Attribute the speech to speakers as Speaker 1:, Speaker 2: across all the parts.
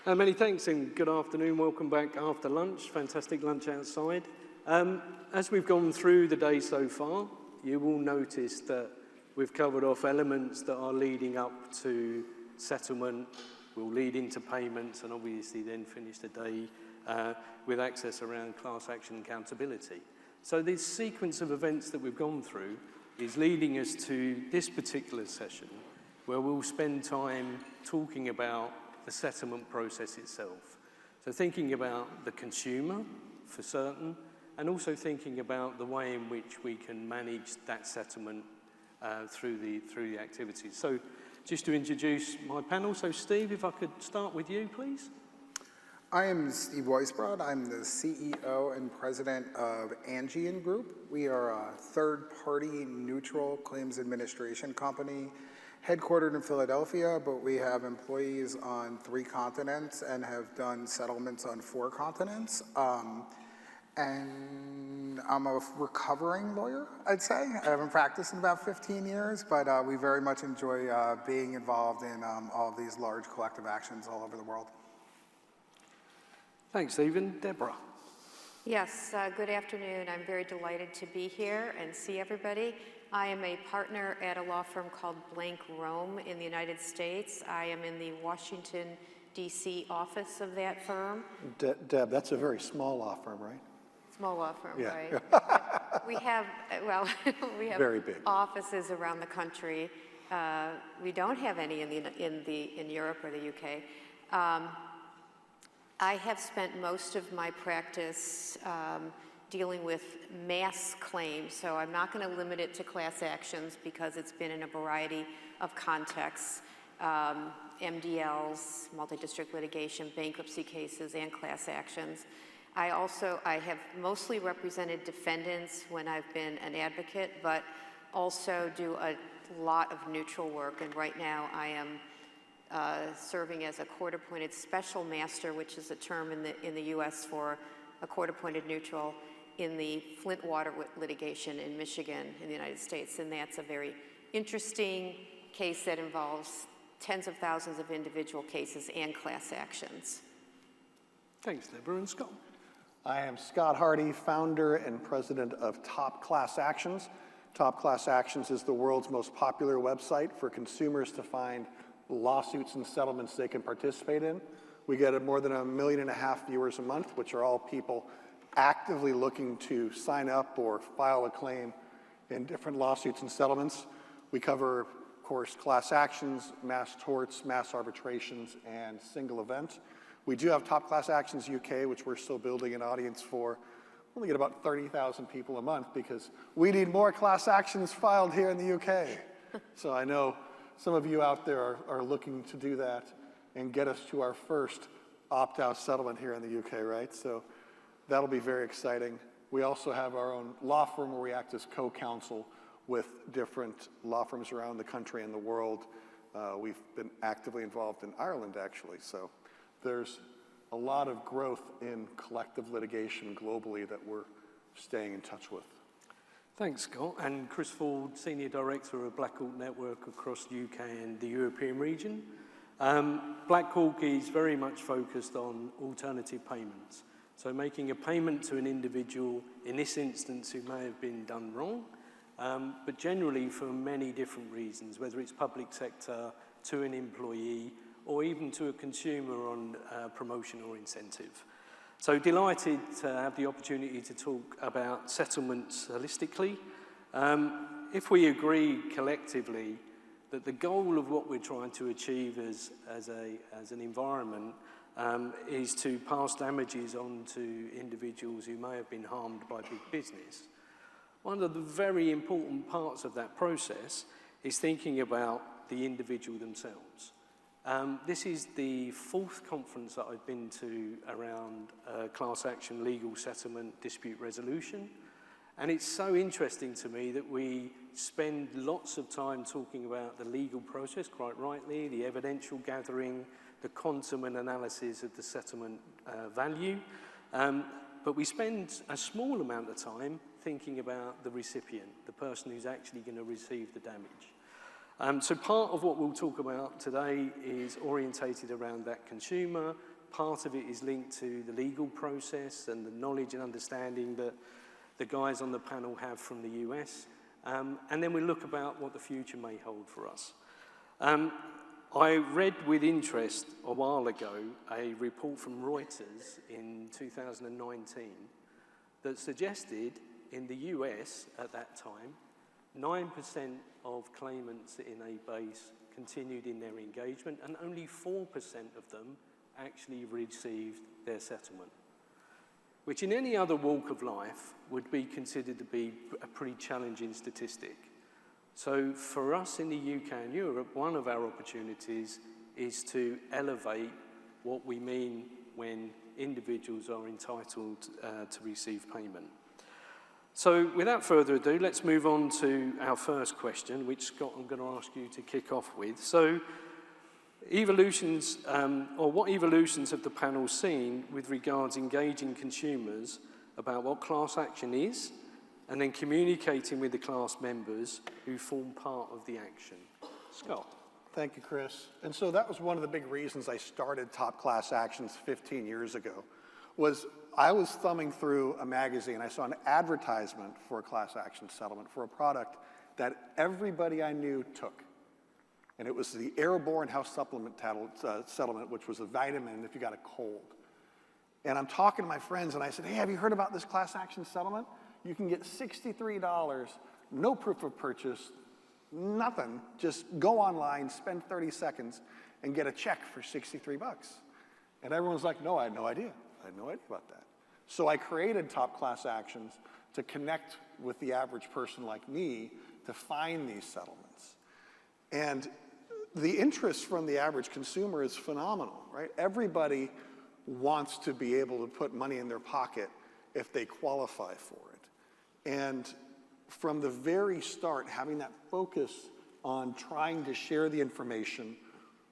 Speaker 1: Many thanks and good afternoon. Welcome back after lunch. Fantastic lunch outside. As we've gone through the day so far, you will notice that we've covered off elements that are leading up to settlement, will lead into payments, and obviously then finish the day with access around class action accountability. So this sequence of events that we've gone through is leading us to this particular session, where we'll spend time talking about the settlement process itself. So thinking about the consumer for certain, and also thinking about the way in which we can manage that settlement through the activities. So just to introduce my panel, so Steve, if I could start with you, please.
Speaker 2: I am Steve Weisbrot. I'm the CEO and president of Angeion Group. We are a third-party neutral claims administration company headquartered in Philadelphia, but we have employees on 3 continents and have done settlements on 4 continents. And I'm a recovering lawyer, I'd say. I haven't practiced in about 15 years, but we very much enjoy being involved in all of these large collective actions all over the world.
Speaker 1: Thanks, Stephen. Deborah.
Speaker 3: Yes, good afternoon. I'm very delighted to be here and see everybody. I am a partner at a law firm called Blank Rome in the United States. I am in the Washington, D.C. office of that firm.
Speaker 4: Deb, that's a very small law firm, right?
Speaker 3: Small law firm,
Speaker 4: yeah.
Speaker 3: Right? We have, well, we have
Speaker 4: very big
Speaker 3: offices around the country. We don't have any in Europe or the UK. I have spent most of my practice dealing with mass claims, so I'm not going to limit it to class actions because it's been in a variety of contexts, MDLs, multi-district litigation, bankruptcy cases, and class actions. I have mostly represented defendants when I've been an advocate, but also do a lot of neutral work, and right now I am serving as a court-appointed special master, which is a term in the U.S. for a court-appointed neutral in the Flint water litigation in Michigan in the United States. And that's a very interesting case that involves tens of thousands of individual cases and class actions.
Speaker 1: Thanks, Deborah. And Scott.
Speaker 4: I am Scott Hardy, founder and president of Top Class Actions. Top Class Actions is the world's most popular website for consumers to find lawsuits and settlements they can participate in. We get more than 1.5 million viewers a month, which are all people actively looking to sign up or file a claim in different lawsuits and settlements. We cover, of course, class actions, mass torts, mass arbitrations, and single event. We do have Top Class Actions UK, which we're still building an audience for. We only get about 30,000 people a month because we need more class actions filed here in the UK. So I know some of you out there are looking to do that and get us to our first opt-out settlement here in the UK, right? So that'll be very exciting. We also have our own law firm where we act as co-counsel with different law firms around the country and the world. We've been actively involved in Ireland, actually. So there's a lot of growth in collective litigation globally that we're staying in touch with.
Speaker 1: Thanks, Scott. And Chris Ford, Senior Director of Blackhawk Network across the UK and the European region. Blackhawk is very much focused on alternative payments. So making a payment to an individual, in this instance, who may have been done wrong, but generally for many different reasons, whether it's public sector, to an employee, or even to a consumer on promotion or incentive. So delighted to have the opportunity to talk about settlements holistically. If we agree collectively that the goal of what we're trying to achieve as an environment is to pass damages on to individuals who may have been harmed by big business, one of the very important parts of that process is thinking about the individual themselves. This is the 4th conference that I've been to around class action, legal settlement, dispute resolution. And it's so interesting to me that we spend lots of time talking about the legal process, quite rightly, the evidential gathering, the quantum and analysis of the settlement value. But we spend a small amount of time thinking about the recipient, the person who's actually going to receive the damage. So part of what we'll talk about today is orientated around that consumer, Part of it is linked to the legal process and the knowledge and understanding that the guys on the panel have from the US. And then we look about what the future may hold for us. I read with interest a while ago a report from Reuters in 2019 that suggested in the US at that time, 9% of claimants in a base continued in their engagement and only 4% of them actually received their settlement, which in any other walk of life would be considered to be a pretty challenging statistic. So for us in the UK and Europe, one of our opportunities is to elevate what we mean when individuals are entitled to receive payment. So without further ado, let's move on to our first question, which Scott, I'm going to ask you to kick off with. So evolutions, or what evolutions have the panel seen with regards engaging consumers about what class action is, and then communicating with the class members who form part of the action? Scott.
Speaker 4: Thank you, Chris. And so that was one of the big reasons I started Top Class Actions 15 years ago, was I was thumbing through a magazine. I saw an advertisement for a class action settlement for a product that everybody I knew took. And it was the Airborne House Supplement settlement, which was a vitamin if you got a cold. And I'm talking to my friends, and I said, hey, have you heard about this class action settlement? You can get $63, no proof of purchase, nothing. Just go online, spend 30 seconds, and get a check for $63. And everyone's like, no, I had no idea. I had no idea about that. So I created Top Class Actions to connect with the average person like me to find these settlements. And the interest from the average consumer is phenomenal, right? Everybody wants to be able to put money in their pocket if they qualify for it. And from the very start, having that focus on trying to share the information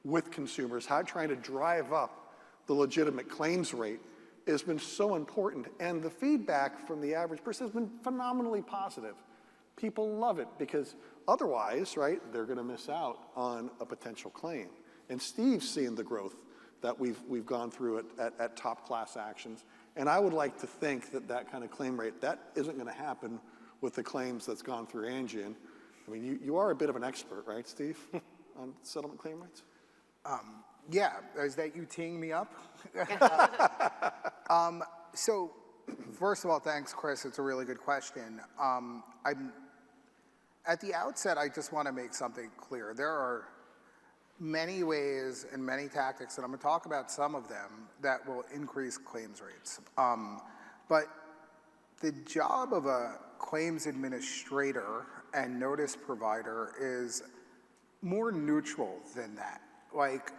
Speaker 4: with consumers, trying to drive up the legitimate claims rate has been so important. And the feedback from the average person has been phenomenally positive. People love it because otherwise, right, they're going to miss out on a potential claim. And Steve's seen the growth that we've gone through at Top Class Actions. And I would like to think that that kind of claim rate, that isn't going to happen with the claims that's gone through Angeion. I mean, you are a bit of an expert, right, Steve, on settlement claim rates?
Speaker 2: Yeah, is that you teeing me up? So, first of all, thanks, Chris. It's a really good question. At the outset, I just want to make something clear. There are many ways and many tactics, and I'm going to talk about some of them, that will increase claims rates. But the job of a claims administrator and notice provider is more neutral than that. Like,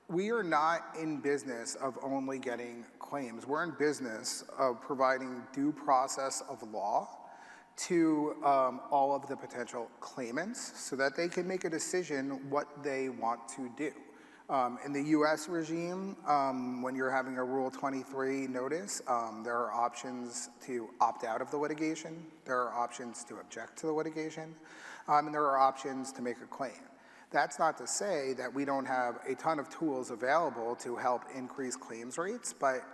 Speaker 2: we are not in business of only getting claims. We're in business of providing due process of law to all of the potential claimants so that they can make a decision what they want to do. In the US regime, when you're having a Rule 23 notice, there are options to opt out of the litigation, there are options to object to the litigation, and there are options to make a claim. That's not to say that we don't have a ton of tools available to help increase claims rates, but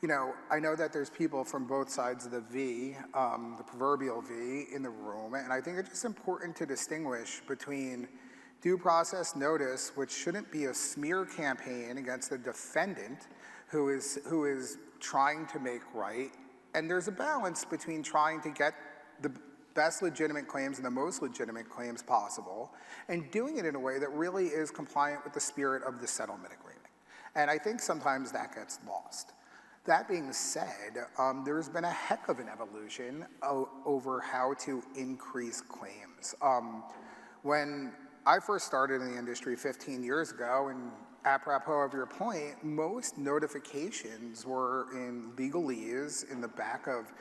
Speaker 2: you know, I know that there's people from both sides of the V, the proverbial V, in the room, and I think it's just important to distinguish between due process notice, which shouldn't be a smear campaign against the defendant who is trying to make right, and there's a balance between trying to get the best legitimate claims and the most legitimate claims possible, and doing it in a way that really is compliant with the spirit of the settlement agreement. And I think sometimes that gets lost. That being said, there's been a heck of an evolution over how to increase claims. When I first started in the industry 15 years ago, and apropos of your point, most notifications were in legalese in the back of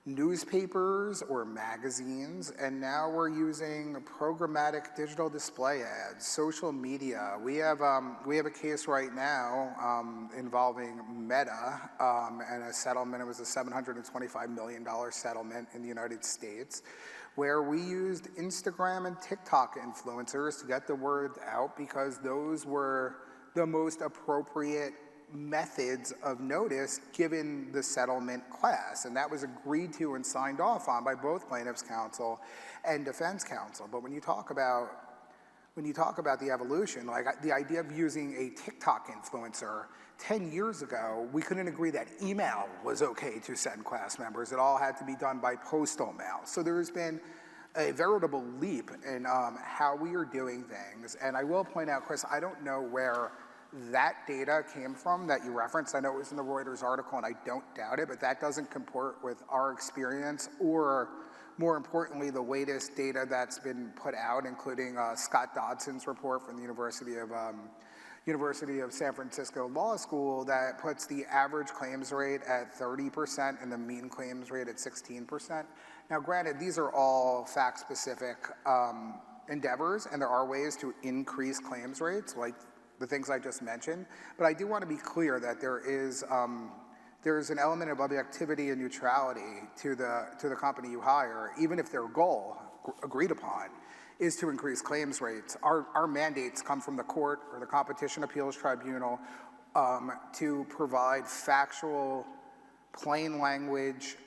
Speaker 2: newspapers or magazines, and now we're using programmatic digital display ads, social media. We have a case right now involving Meta and a settlement. It was a $725 million settlement in the United States, where we used Instagram and TikTok influencers to get the word out because those were the most appropriate methods of notice given the settlement class. And that was agreed to and signed off on by both plaintiffs' counsel and defense counsel. But when you talk about the evolution, like the idea of using a TikTok influencer, 10 years ago, we couldn't agree that email was okay to send class members. It all had to be done by postal mail. So there's been a veritable leap in how we are doing things. And I will point out, Chris, I don't know where that data came from that you referenced. I know it was in the Reuters article, and I don't doubt it, but that doesn't comport with our experience or, more importantly, the latest data that's been put out, including Scott Dodson's report from the University of San Francisco Law School that puts the average claims rate at 30% and the mean claims rate at 16%. Now, granted, these are all fact-specific endeavors, and there are ways to increase claims rates, like the things I just mentioned. But I do want to be clear that there is an element of objectivity and neutrality to the company you hire, even if their goal, agreed upon, is to increase claims rates. Our mandates come from the court or the Competition Appeals Tribunal to provide factual, plain language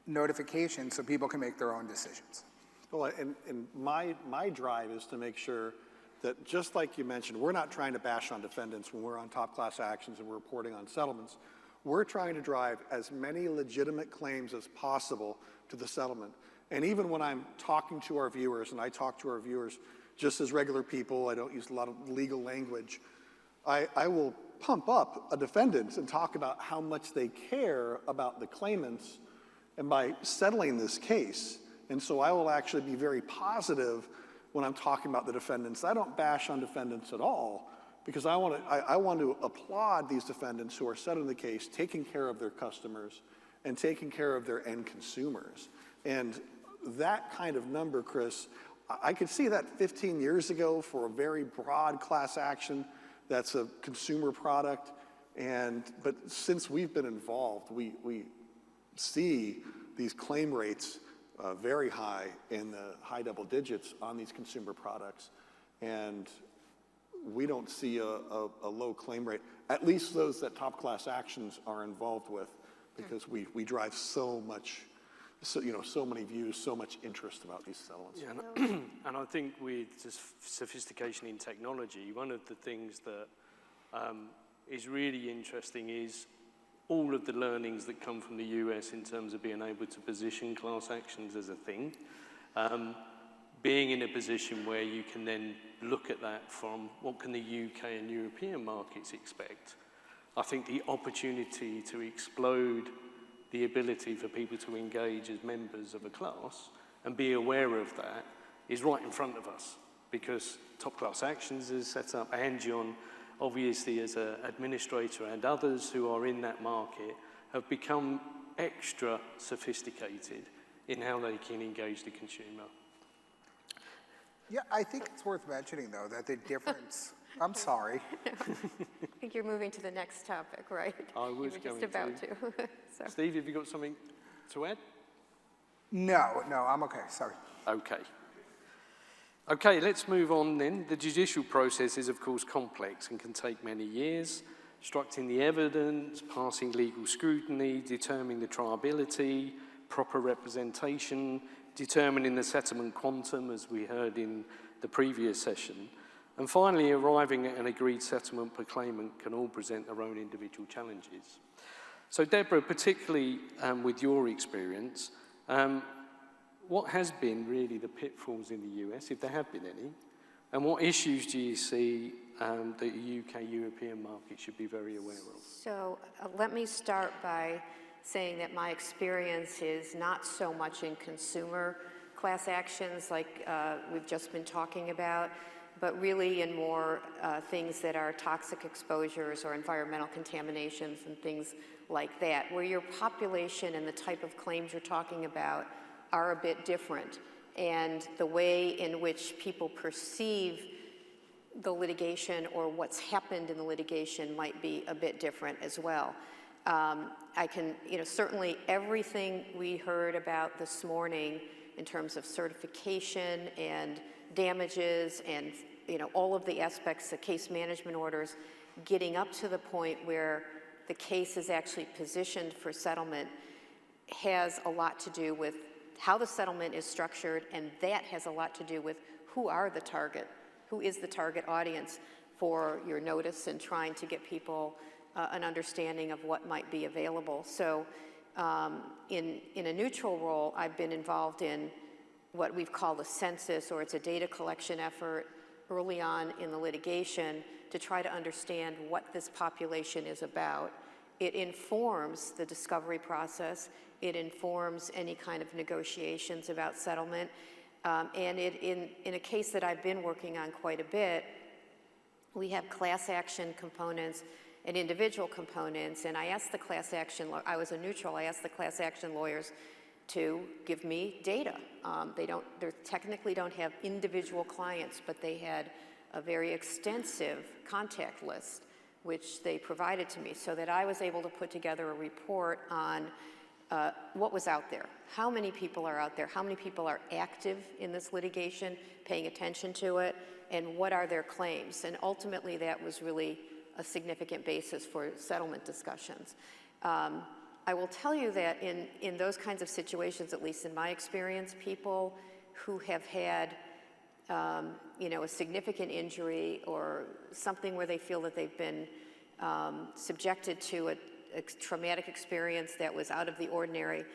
Speaker 2: notification so people can make their own decisions.
Speaker 4: Well, and my drive is to make sure that, just like you mentioned, we're not trying to bash on defendants when we're on top class actions and we're reporting on settlements. We're trying to drive as many legitimate claims as possible to the settlement. And even when I'm talking to our viewers, and I talk to our viewers just as regular people, I don't use a lot of legal language, I will pump up a defendant and talk about how much they care about the claimants and by settling this case. And so I will actually be very positive when I'm talking about the defendants. I don't bash on defendants at all, because I want to applaud these defendants who are settling the case, taking care of their customers and taking care of their end consumers. And that kind of number, Chris, I could see that 15 years ago for a very broad class action that's a consumer product. But since we've been involved, we see these claim rates very high, in the high double digits on these consumer products. And we don't see a low claim rate, at least those that top class actions are involved with, because we drive so many views, so much interest about these settlements.
Speaker 1: Yeah, and I think with just sophistication in technology, one of the things that is really interesting is all of the learnings that come from the US in terms of being able to position class actions as a thing. Being in a position where you can then look at that from what can the UK and European markets expect. I think the opportunity to explode the ability for people to engage as members of a class and be aware of that is right in front of us, because Top Class Actions has set up Angeion, obviously as an administrator, and others who are in that market have become extra sophisticated in how they can engage the consumer.
Speaker 2: Yeah, I think it's worth mentioning, though, that the difference, I'm sorry.
Speaker 3: I think you're moving to the next topic, right?
Speaker 1: I was
Speaker 3: you were
Speaker 1: going
Speaker 3: just about to. So.
Speaker 1: Steve, have you got something to add?
Speaker 2: No, I'm okay, sorry.
Speaker 1: Okay. Okay, let's move on then. The judicial process is, of course, complex and can take many years. Instructing the evidence, passing legal scrutiny, determining the triability, proper representation, determining the settlement quantum, as we heard in the previous session, and finally arriving at an agreed settlement per claimant can all present their own individual challenges. So Deborah, particularly with your experience, what has been really the pitfalls in the US, if there have been any, and what issues do you see that the UK European market should be very aware of?
Speaker 3: So let me start by saying that my experience is not so much in consumer class actions like we've just been talking about, but really in more things that are toxic exposures or environmental contaminations and things like that, where your population and the type of claims you're talking about are a bit different, and the way in which people perceive the litigation or what's happened in the litigation might be a bit different as well. I can, certainly everything we heard about this morning in terms of certification and damages and, all of the aspects of case management orders, getting up to the point where the case is actually positioned for settlement has a lot to do with how the settlement is structured, and that has a lot to do with who is the target audience for your notice and trying to get people an understanding of what might be available. So in a neutral role, I've been involved in what we've called a census, or it's a data collection effort early on in the litigation to try to understand what this population is about. It informs the discovery process. It informs any kind of negotiations about settlement. And in a case that I've been working on quite a bit, we have class action components and individual components, and I asked the class action, I was a neutral, I asked the class action lawyers to give me data. They technically don't have individual clients, but they had a very extensive contact list, which they provided to me, so that I was able to put together a report on what was out there, how many people are out there, how many people are active in this litigation, paying attention to it, and what are their claims. And ultimately, that was really a significant basis for settlement discussions. I will tell you that in those kinds of situations, at least in my experience, people who have had a significant injury or something where they feel that they've been subjected to a traumatic experience that was out of the ordinary,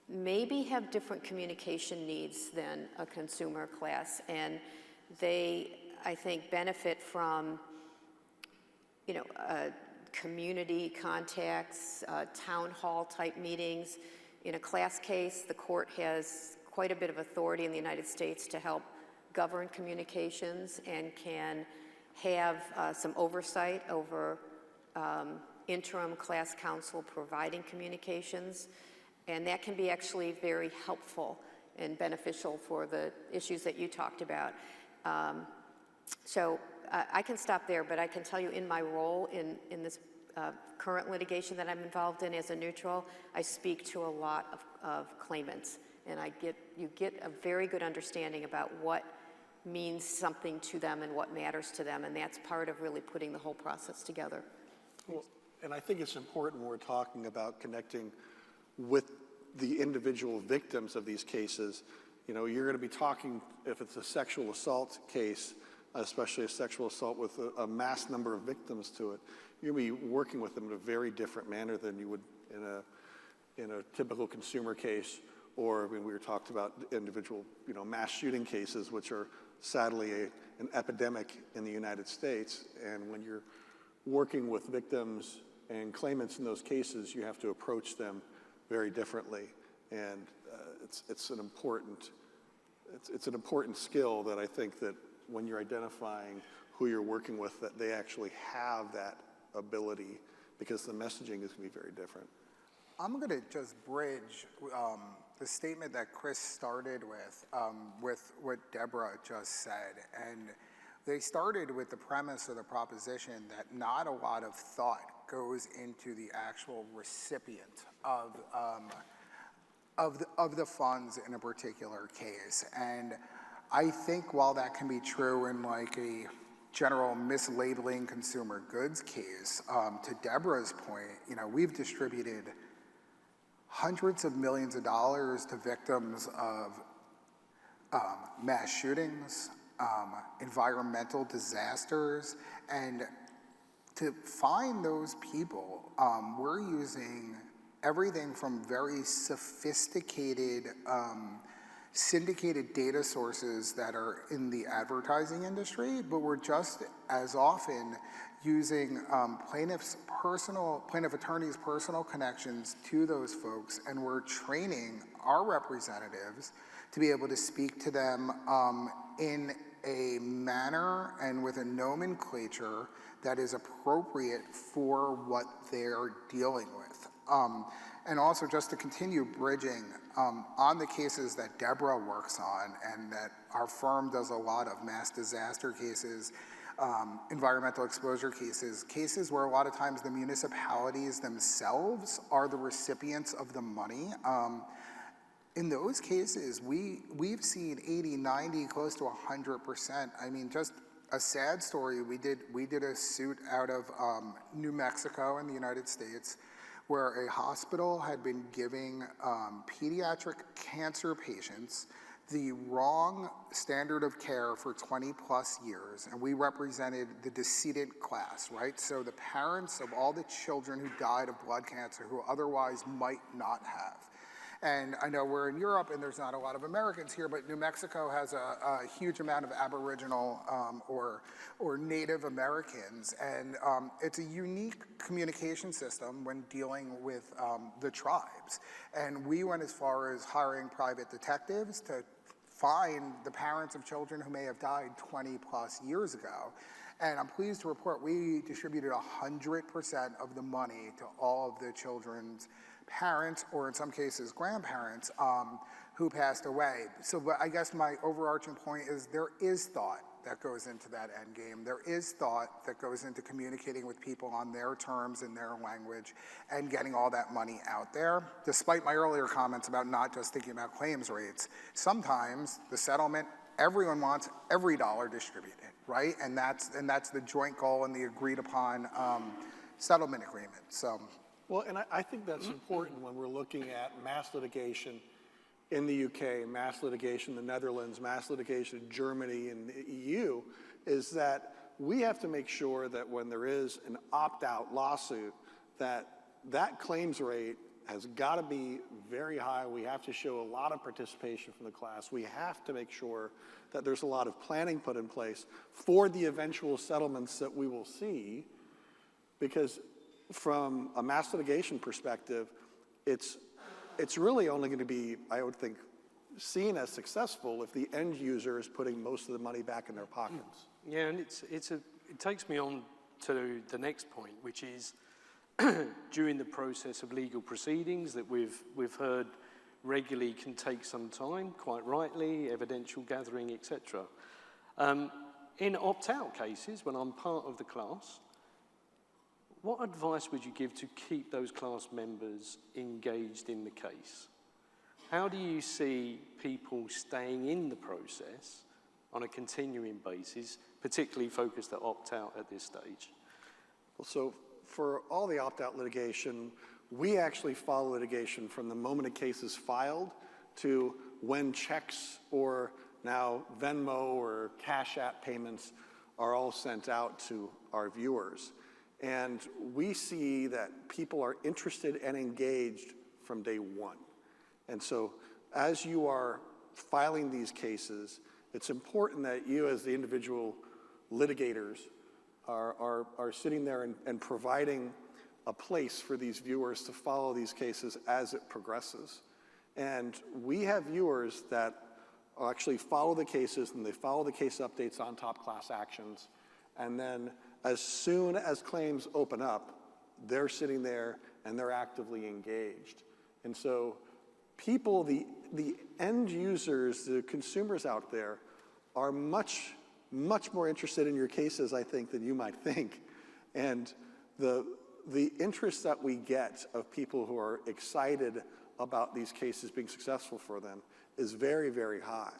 Speaker 3: maybe have different communication needs than a consumer class. And they, I think, benefit from community contacts, town hall type meetings. In a class case, the court has quite a bit of authority in the United States to help govern communications and can have some oversight over interim class counsel providing communications. And that can be actually very helpful and beneficial for the issues that you talked about. So I can stop there, but I can tell you in my role in this current litigation that I'm involved in as a neutral, I speak to a lot of claimants, and you get a very good understanding about what means something to them and what matters to them, and that's part of really putting the whole process together.
Speaker 4: Well, and I think it's important when we're talking about connecting with the individual victims of these cases. You're going to be talking, if it's a sexual assault case, especially a sexual assault with a mass number of victims to it, you're going to be working with them in a very different manner than you would in a typical consumer case, or when we were talked about individual, mass shooting cases, which are sadly an epidemic in the United States. And when you're working with victims and claimants in those cases, you have to approach them very differently. And it's an important skill that I think that when you're identifying who you're working with, that they actually have that ability, because the messaging is going to be very different.
Speaker 2: I'm going to just bridge the statement that Chris started with what Deborah just said. And they started with the premise or the proposition that not a lot of thought goes into the actual recipient of the funds in a particular case. And I think while that can be true in like a general mislabeling consumer goods case, to Deborah's point, we've distributed hundreds of millions of dollars to victims of mass shootings, environmental disasters, and to find those people, we're using everything from very sophisticated syndicated data sources that are in the advertising industry, but we're just as often using plaintiff attorneys' personal connections to those folks, and we're training our representatives to be able to speak to them in a manner and with a nomenclature that is appropriate for what they're dealing with. And also just to continue bridging on the cases that Deborah works on and that our firm does a lot of, mass disaster cases, environmental exposure cases where a lot of times the municipalities themselves are the recipients of the money. In those cases, we've seen 80, 90, close to 100%. I mean, just a sad story. We did a suit out of New Mexico in the United States, where a hospital had been giving pediatric cancer patients the wrong standard of care for 20 plus years, and we represented the decedent class, right? So the parents of all the children who died of blood cancer who otherwise might not have. And I know we're in Europe and there's not a lot of Americans here, but New Mexico has a huge amount of Aboriginal or Native Americans. And it's a unique communication system when dealing with the tribes. And we went as far as hiring private detectives to find the parents of children who may have died 20 plus years ago. And I'm pleased to report we distributed 100% of the money to all of the children's parents, or in some cases grandparents, who passed away. So but I guess my overarching point is there is thought that goes into that end game. There is thought that goes into communicating with people on their terms and their language and getting all that money out there. Despite my earlier comments about not just thinking about claims rates, sometimes the settlement, everyone wants every dollar distributed, right? And that's the joint goal and the agreed upon settlement agreement. So.
Speaker 4: Well, and I think that's important when we're looking at mass litigation in the UK, mass litigation in the Netherlands, mass litigation in Germany and the EU, is that we have to make sure that when there is an opt-out lawsuit, that claims rate has got to be very high. We have to show a lot of participation from the class. We have to make sure that there's a lot of planning put in place for the eventual settlements that we will see, because from a mass litigation perspective, it's really only going to be, I would think, seen as successful if the end user is putting most of the money back in their pockets.
Speaker 1: Yeah, and it takes me on to the next point, which is during the process of legal proceedings that we've heard regularly can take some time, quite rightly, evidential gathering, etc. In opt-out cases, when I'm part of the class, what advice would you give to keep those class members engaged in the case? How do you see people staying in the process on a continuing basis, particularly focused at opt-out at this stage?
Speaker 4: Well, so for all the opt-out litigation, we actually follow litigation from the moment a case is filed to when checks or now Venmo or Cash App payments are all sent out to our viewers. And we see that people are interested and engaged from day one. And so as you are filing these cases, it's important that you as the individual litigators are sitting there and providing a place for these viewers to follow these cases as it progresses. And we have viewers that actually follow the cases, and they follow the case updates on top class actions. And then as soon as claims open up, they're sitting there and they're actively engaged. And so people, the end users, the consumers out there are much more interested in your cases, I think, than you might think. And the interest that we get of people who are excited about these cases being successful for them is very, very high.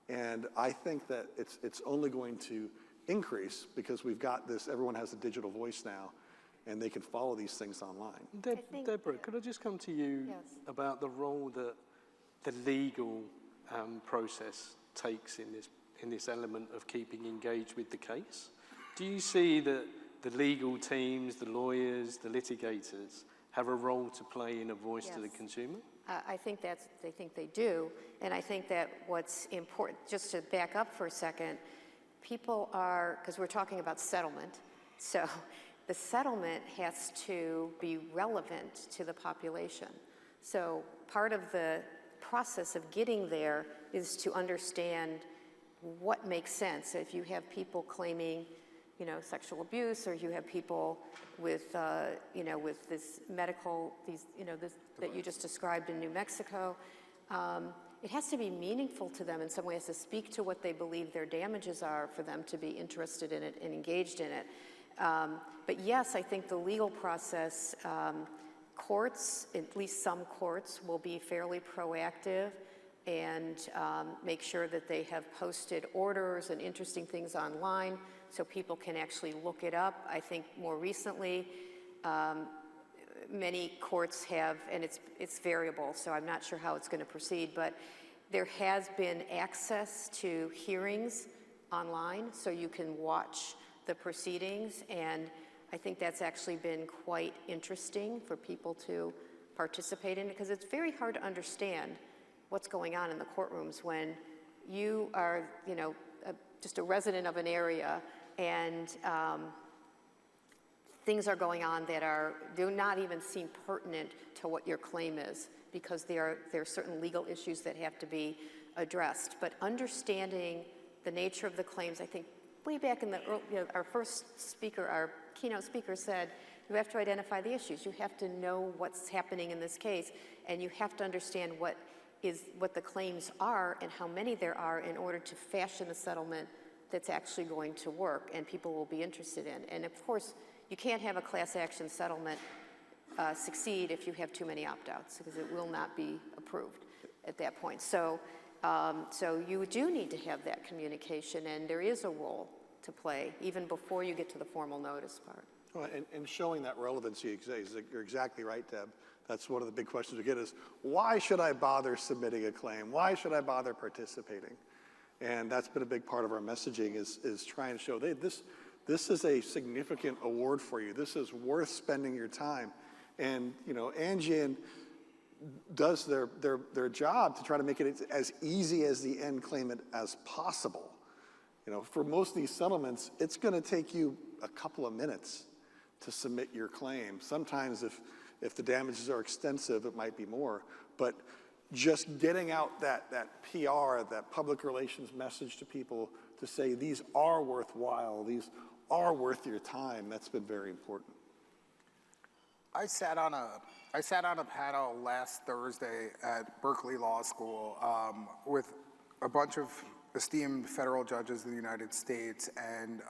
Speaker 4: And I think that it's only going to increase because we've got this, everyone has a digital voice now, and they can follow these things online.
Speaker 1: Deborah, could I just come to you about the role that the legal process takes in this element of keeping engaged with the case? Do you see that the legal teams, the lawyers, the litigators have a role to play in a voice to the consumer?
Speaker 3: I think they do, and I think that what's important, just to back up for a second, people are, because we're talking about settlement, so the settlement has to be relevant to the population. So part of the process of getting there is to understand what makes sense. If you have people claiming, sexual abuse, or you have people with, with this medical, this that you just described in New Mexico, it has to be meaningful to them in some way. It has to speak to what they believe their damages are for them to be interested in it and engaged in it. But yes, I think the legal process, courts, at least some courts, will be fairly proactive and make sure that they have posted orders and interesting things online so people can actually look it up. I think more recently, many courts have, and it's variable, so I'm not sure how it's going to proceed, but there has been access to hearings online, so you can watch the proceedings, and I think that's actually been quite interesting for people to participate in, because it's very hard to understand what's going on in the courtrooms when you are, you know, just a resident of an area, and things are going on that do not even seem pertinent to what your claim is, because there are certain legal issues that have to be addressed. But understanding the nature of the claims, I think way back in the early, our first speaker, our keynote speaker said, you have to identify the issues. You have to know what's happening in this case, and you have to understand what the claims are and how many there are in order to fashion a settlement that's actually going to work and people will be interested in. And of course, you can't have a class action settlement succeed if you have too many opt-outs, because it will not be approved at that point. So you do need to have that communication, and there is a role to play even before you get to the formal notice part.
Speaker 4: Well, and showing that relevancy, you're exactly right, Deb. That's one of the big questions we get is, why should I bother submitting a claim? Why should I bother participating? And that's been a big part of our messaging is trying to show, hey, this is a significant award for you. This is worth spending your time. And, you know, Angeion does their job to try to make it as easy as the end claimant as possible. You know, for most of these settlements, it's going to take you a couple of minutes to submit your claim. Sometimes if the damages are extensive, it might be more. But just getting out that PR, that public relations message to people to say these are worthwhile, these are worth your time, that's been very important.
Speaker 2: I sat on a panel last Thursday at Berkeley Law School with a bunch of esteemed federal judges of the United States and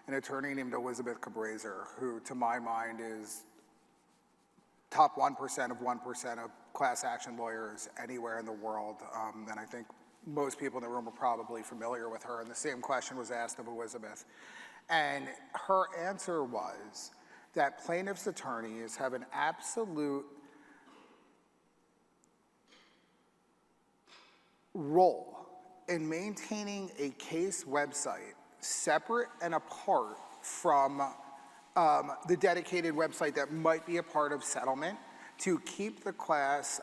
Speaker 2: an attorney named Elizabeth Cabraser, who to my mind is top 1% of 1% of class action lawyers anywhere in the world. And I think most people in the room are probably familiar with her. And the same question was asked of Elizabeth. And her answer was that plaintiffs' attorneys have an absolute role in maintaining a case website separate and apart from the dedicated website that might be a part of settlement, to keep the class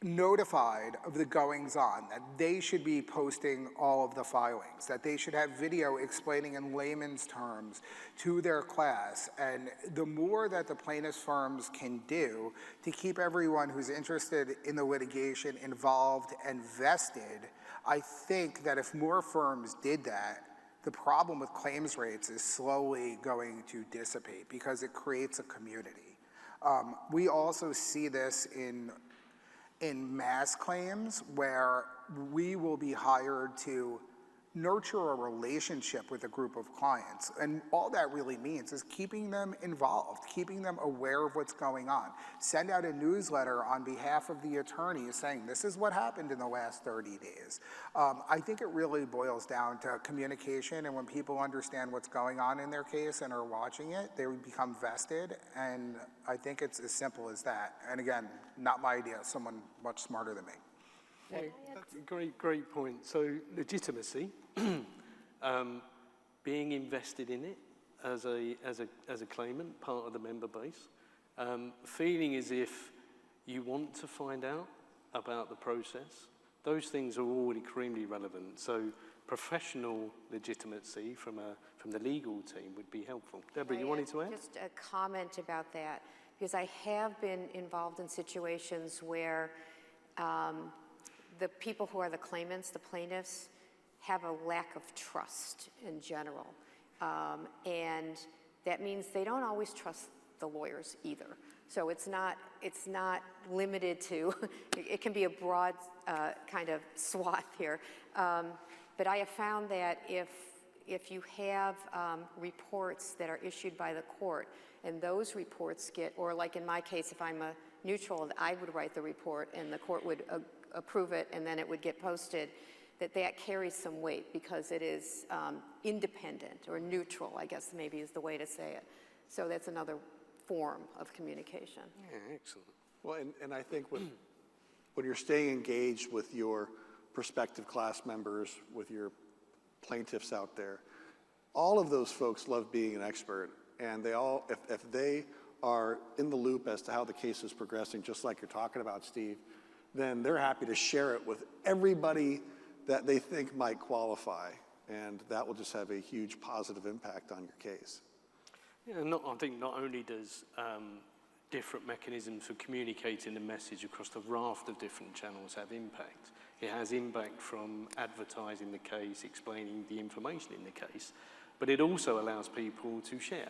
Speaker 2: notified of the goings-on, that they should be posting all of the filings, that they should have video explaining in layman's terms to their class. And the more that the plaintiffs' firms can do to keep everyone who's interested in the litigation involved and vested, I think that if more firms did that, the problem with claims rates is slowly going to dissipate because it creates a community. We also see this in mass claims where we will be hired to nurture a relationship with a group of clients. And all that really means is keeping them involved, keeping them aware of what's going on. Send out a newsletter on behalf of the attorney saying, this is what happened in the last 30 days. I think it really boils down to communication, and when people understand what's going on in their case and are watching it, they become vested, and I think it's as simple as that. And again, not my idea, someone much smarter than me.
Speaker 1: Great point. So legitimacy, being invested in it as a claimant, part of the member base, feeling as if you want to find out about the process. Those things are all extremely relevant. So professional legitimacy from the legal team would be helpful. Deborah, you wanted to add?
Speaker 3: Just a comment about that, because I have been involved in situations where the people who are the claimants, the plaintiffs, have a lack of trust in general. And that means they don't always trust the lawyers either. So it's not limited to, it can be a broad kind of swath here. But I have found that if you have reports that are issued by the court, and those reports get, or like in my case, if I'm a neutral, I would write the report and the court would approve it, and then it would get posted, that carries some weight because it is independent or neutral, I guess maybe is the way to say it. So that's another form of communication.
Speaker 1: Yeah, excellent.
Speaker 4: Well, and I think when you're staying engaged with your prospective class members, with your plaintiffs out there, all of those folks love being an expert, and they all, if they are in the loop as to how the case is progressing, just like you're talking about, Steve, then they're happy to share it with everybody that they think might qualify, and that will just have a huge positive impact on your case.
Speaker 1: Yeah, I think not only does different mechanisms for communicating the message across the raft of different channels have impact. It has impact from advertising the case, explaining the information in the case, but it also allows people to share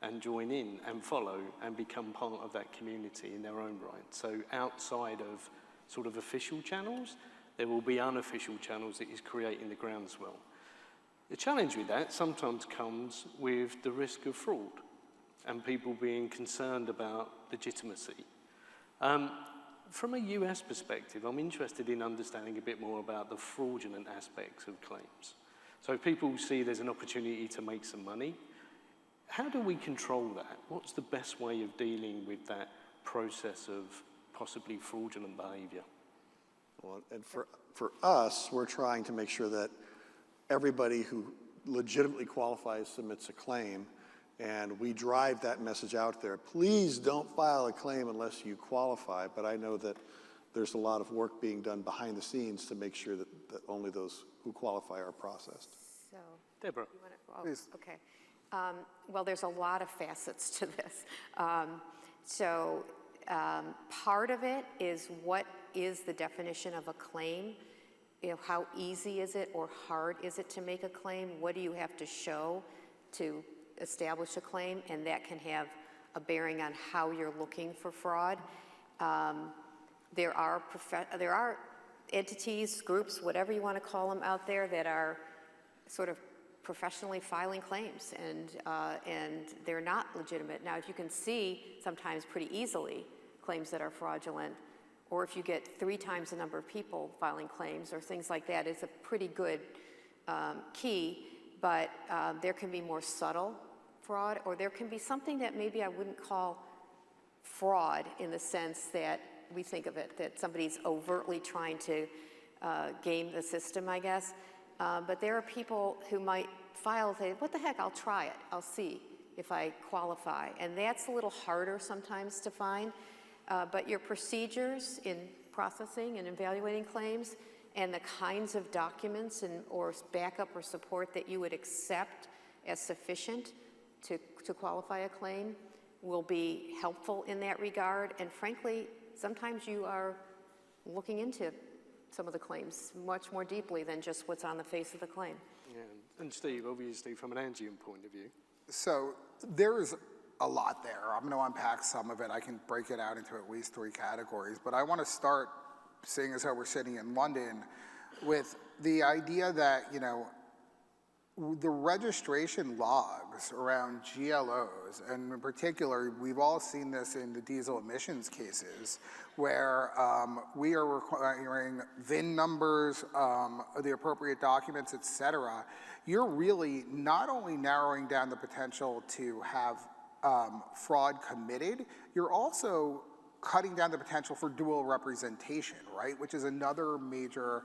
Speaker 1: and join in and follow and become part of that community in their own right. So outside of sort of official channels, there will be unofficial channels that is creating the groundswell. The challenge with that sometimes comes with the risk of fraud and people being concerned about legitimacy. From a US perspective, I'm interested in understanding a bit more about the fraudulent aspects of claims. So if people see there's an opportunity to make some money, how do we control that? What's the best way of dealing with that process of possibly fraudulent behavior?
Speaker 4: Well, and for us, we're trying to make sure that everybody who legitimately qualifies submits a claim, and we drive that message out there. Please don't file a claim unless you qualify, but I know that there's a lot of work being done behind the scenes to make sure that only those who qualify are processed.
Speaker 3: So,
Speaker 1: Deborah.
Speaker 3: you wanna, please. Okay. Well, there's a lot of facets to this. Part of it is what is the definition of a claim? You know, how easy is it or hard is it to make a claim? What do you have to show to establish a claim? And that can have a bearing on how you're looking for fraud. There are entities, groups, whatever you want to call them out there that are sort of professionally filing claims, and they're not legitimate. Now, if you can see sometimes pretty easily claims that are fraudulent, or if you get 3 times the number of people filing claims or things like that, it's a pretty good key, but there can be more subtle fraud, or there can be something that maybe I wouldn't call fraud in the sense that we think of it, that somebody's overtly trying to game the system, I guess. But there are people who might file, say, what the heck, I'll try it. I'll see if I qualify. And that's a little harder sometimes to find. But your procedures in processing and evaluating claims and the kinds of documents or backup or support that you would accept as sufficient to qualify a claim will be helpful in that regard. And frankly, sometimes you are looking into some of the claims much more deeply than just what's on the face of the claim.
Speaker 1: Yeah, and Steve, obviously from an Angeion point of view.
Speaker 2: So there's a lot there. I'm going to unpack some of it. I can break it out into at least 3 categories, but I want to start, seeing as how we're sitting in London, with the idea that, you know, the registration logs around GLOs, and in particular, we've all seen this in the diesel emissions cases, where we are requiring VIN numbers, the appropriate documents, et cetera. You're really not only narrowing down the potential to have fraud committed, you're also cutting down the potential for dual representation, right? Which is another major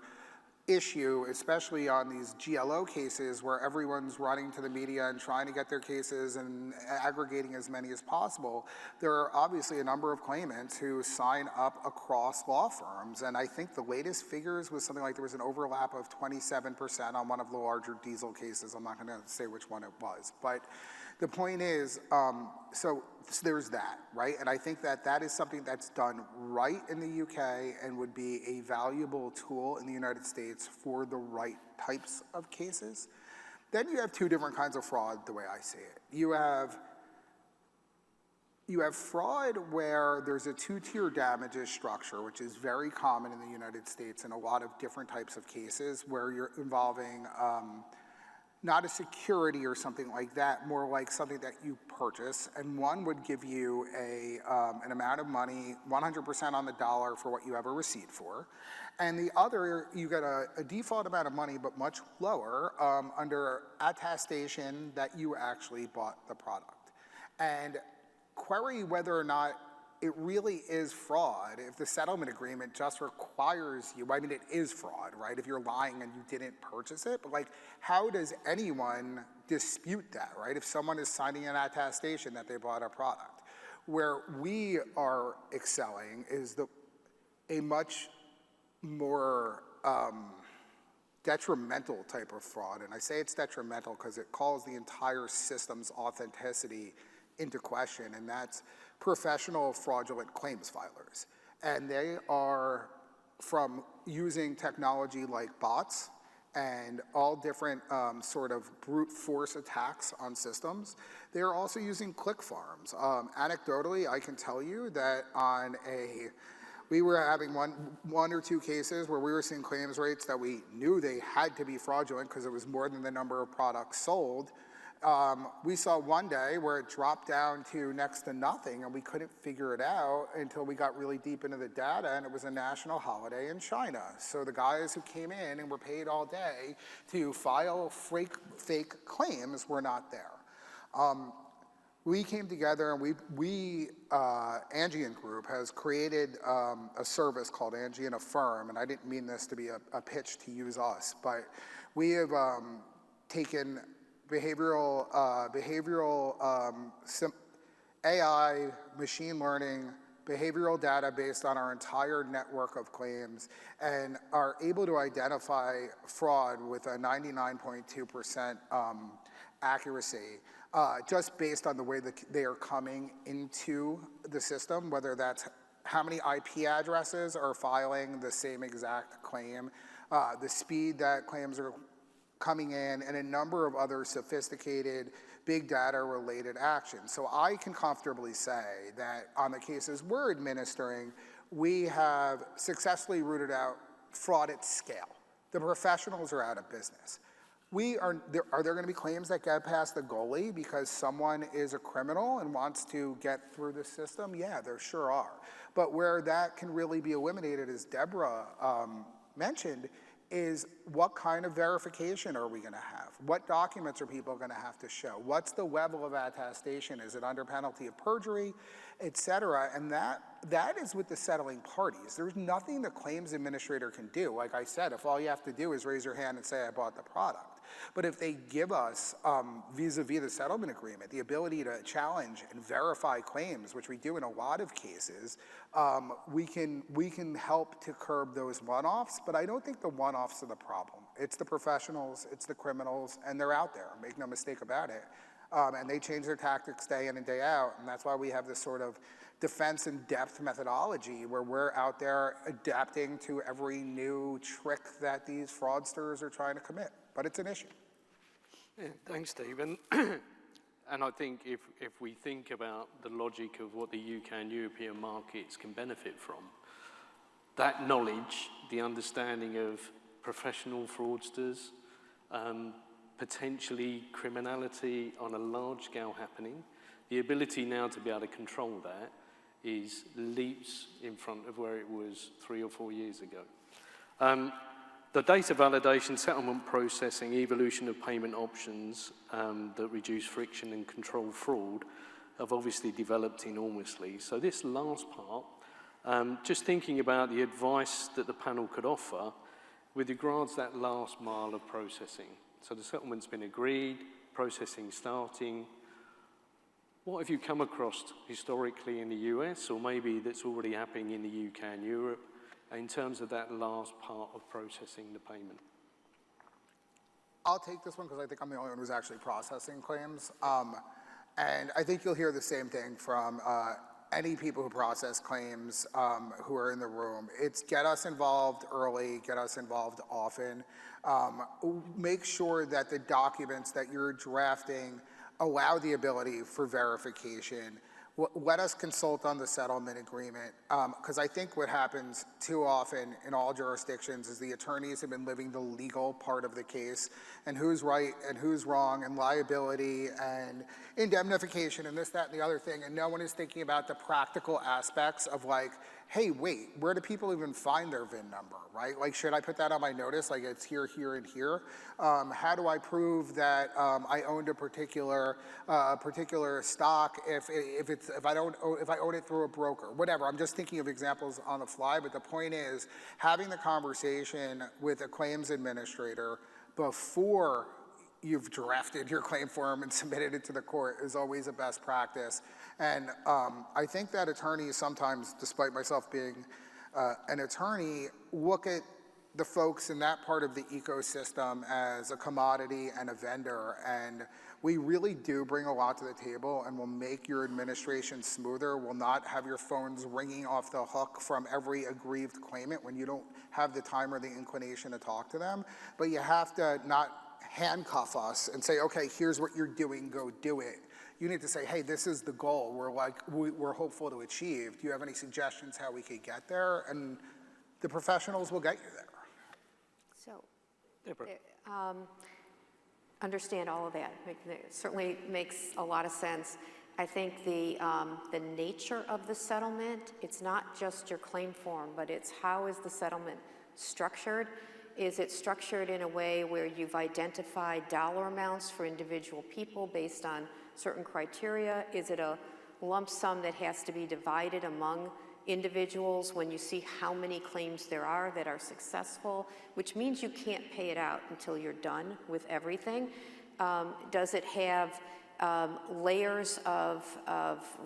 Speaker 2: issue, especially on these GLO cases where everyone's running to the media and trying to get their cases and aggregating as many as possible. There are obviously a number of claimants who sign up across law firms, and I think the latest figures was something like there was an overlap of 27% on one of the larger diesel cases. I'm not going to say which one it was, but the point is, so there's that, right? And I think that that is something that's done right in the UK and would be a valuable tool in the United States for the right types of cases. Then you have 2 different kinds of fraud, the way I see it. You have fraud where there's a 2-tier damages structure, which is very common in the United States in a lot of different types of cases where you're involving not a security or something like that, more like something that you purchase, and one would give you an amount of money, 100% on the dollar for what you have a receipt for, and the other, you get a default amount of money, but much lower, under attestation that you actually bought the product. And query whether or not it really is fraud if the settlement agreement just requires you, I mean, it is fraud, right? If you're lying and you didn't purchase it, but like, how does anyone dispute that, right? If someone is signing an attestation that they bought a product. Where we are excelling is a much more detrimental type of fraud. And I say it's detrimental because it calls the entire system's authenticity into question, and that's professional fraudulent claims filers. And they are from using technology like bots and all different sort of brute force attacks on systems. They're also using click farms. Anecdotally, I can tell you that we were having one or two cases where we were seeing claims rates that we knew they had to be fraudulent because it was more than the number of products sold. We saw one day where it dropped down to next to nothing, and we couldn't figure it out until we got really deep into the data, and it was a national holiday in China. So the guys who came in and were paid all day to file fake claims were not there. We came together, and Angeion Group has created a service called Angeion Affirm, and I didn't mean this to be a pitch to use us, but we have taken behavioral AI, machine learning, behavioral data based on our entire network of claims, and are able to identify fraud with a 99.2% accuracy, just based on the way that they are coming into the system, whether that's how many IP addresses are filing the same exact claim, the speed that claims are coming in, and a number of other sophisticated big data related actions. So I can comfortably say that on the cases we're administering, we have successfully rooted out fraud at scale. The professionals are out of business. Are there going to be claims that get past the goalie because someone is a criminal and wants to get through the system? Yeah, there sure are. But where that can really be eliminated, as Deborah mentioned, is what kind of verification are we going to have? What documents are people going to have to show? What's the level of attestation? Is it under penalty of perjury, et cetera? And that is with the settling parties. There's nothing the claims administrator can do. Like I said, if all you have to do is raise your hand and say, I bought the product. But if they give us, vis-a-vis the settlement agreement, the ability to challenge and verify claims, which we do in a lot of cases, we can help to curb those one-offs, but I don't think the one-offs are the problem. It's the professionals, it's the criminals, and they're out there, make no mistake about it. And they change their tactics day in and day out, and that's why we have this sort of defense in depth methodology where we're out there adapting to every new trick that these fraudsters are trying to commit. But it's an issue.
Speaker 1: Yeah, thanks, Steve. And I think if we think about the logic of what the UK and European markets can benefit from, that knowledge, the understanding of professional fraudsters, potentially criminality on a large scale happening, the ability now to be able to control that is leaps in front of where it was 3 or 4 years ago. The data validation, settlement processing, evolution of payment options that reduce friction and control fraud have obviously developed enormously. So this last part, just thinking about the advice that the panel could offer with regards to that last mile of processing. So the settlement's been agreed, processing starting. What have you come across historically in the US, or maybe that's already happening in the UK and Europe, in terms of that last part of processing the payment?
Speaker 2: I'll take this one because I think I'm the only one who's actually processing claims. And I think you'll hear the same thing from any people who process claims who are in the room. It's get us involved early, get us involved often. Make sure that the documents that you're drafting allow the ability for verification. let us consult on the settlement agreement, because I think what happens too often in all jurisdictions is the attorneys have been living the legal part of the case and who's right and who's wrong and liability and indemnification and this, that, and the other thing, and no one is thinking about the practical aspects of like, hey, wait, where do people even find their VIN number, right? Like, should I put that on my notice? Like, it's here, here, and here. How do I prove that I owned a particular stock if I own it through a broker? Whatever. I'm just thinking of examples on the fly. But the point is, having the conversation with a claims administrator before you've drafted your claim form and submitted it to the court is always a best practice. And I think that attorneys sometimes, despite myself being an attorney, look at the folks in that part of the ecosystem as a commodity and a vendor. And we really do bring a lot to the table and will make your administration smoother. We'll not have your phones ringing off the hook from every aggrieved claimant when you don't have the time or the inclination to talk to them. But you have to not handcuff us and say, okay, here's what you're doing, go do it. You need to say, hey, this is the goal we're hopeful to achieve. Do you have any suggestions how we could get there? And the professionals will get you there.
Speaker 3: So,
Speaker 1: Deborah.
Speaker 3: Understand all of that. It certainly makes a lot of sense. I think the nature of the settlement, it's not just your claim form, but it's how is the settlement structured? Is it structured in a way where you've identified dollar amounts for individual people based on certain criteria? Is it a lump sum that has to be divided among individuals when you see how many claims there are that are successful, which means you can't pay it out until you're done with everything? Does it have layers of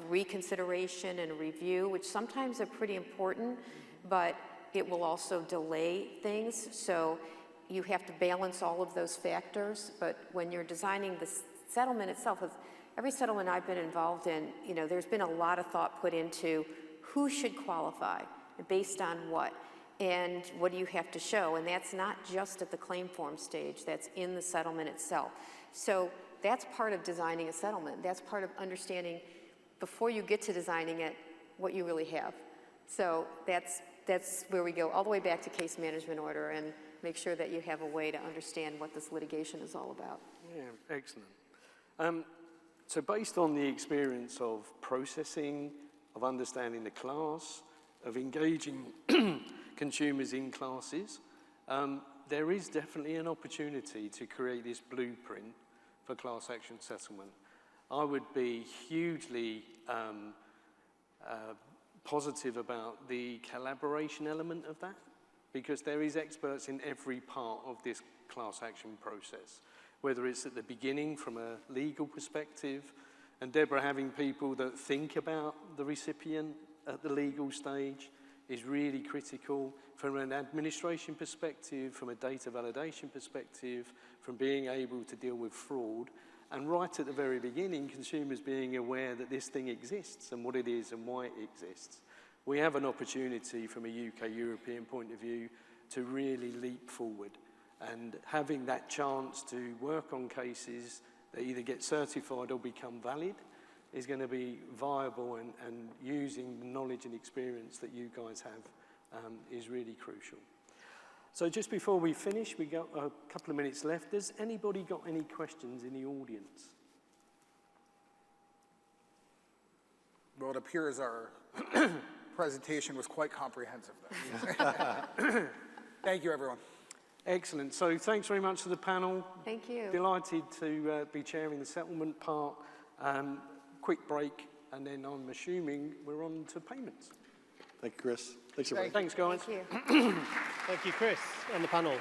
Speaker 3: reconsideration and review, which sometimes are pretty important, but it will also delay things, so you have to balance all of those factors. But when you're designing the settlement itself, every settlement I've been involved in, there's been a lot of thought put into who should qualify, based on what, and what do you have to show, and that's not just at the claim form stage, that's in the settlement itself. So that's part of designing a settlement. That's part of understanding, before you get to designing it, what you really have. So that's where we go all the way back to case management order and make sure that you have a way to understand what this litigation is all about.
Speaker 1: Yeah, excellent. So based on the experience of processing, of understanding the class, of engaging consumers in classes, there is definitely an opportunity to create this blueprint for class action settlement. I would be hugely positive about the collaboration element of that, because there is experts in every part of this class action process, whether it's at the beginning from a legal perspective, and Deborah having people that think about the recipient at the legal stage is really critical, from an administration perspective, from a data validation perspective, from being able to deal with fraud, and right at the very beginning, consumers being aware that this thing exists and what it is and why it exists. We have an opportunity from a UK-European point of view to really leap forward, and having that chance to work on cases that either get certified or become valid is going to be viable, and using the knowledge and experience that you guys have is really crucial. So just before we finish, we got a couple of minutes left. Has anybody got any questions in the audience?
Speaker 2: Well, it appears our presentation was quite comprehensive. Thank you, everyone.
Speaker 1: Excellent. So thanks very much to the panel.
Speaker 3: Thank you.
Speaker 1: Delighted to be chairing the settlement part. Quick break, and then I'm assuming we're on to payments.
Speaker 4: Thank you, Chris. Thanks, everybody.
Speaker 1: Thanks, guys.
Speaker 3: Thank you.
Speaker 5: Thank you, Chris, and the panel.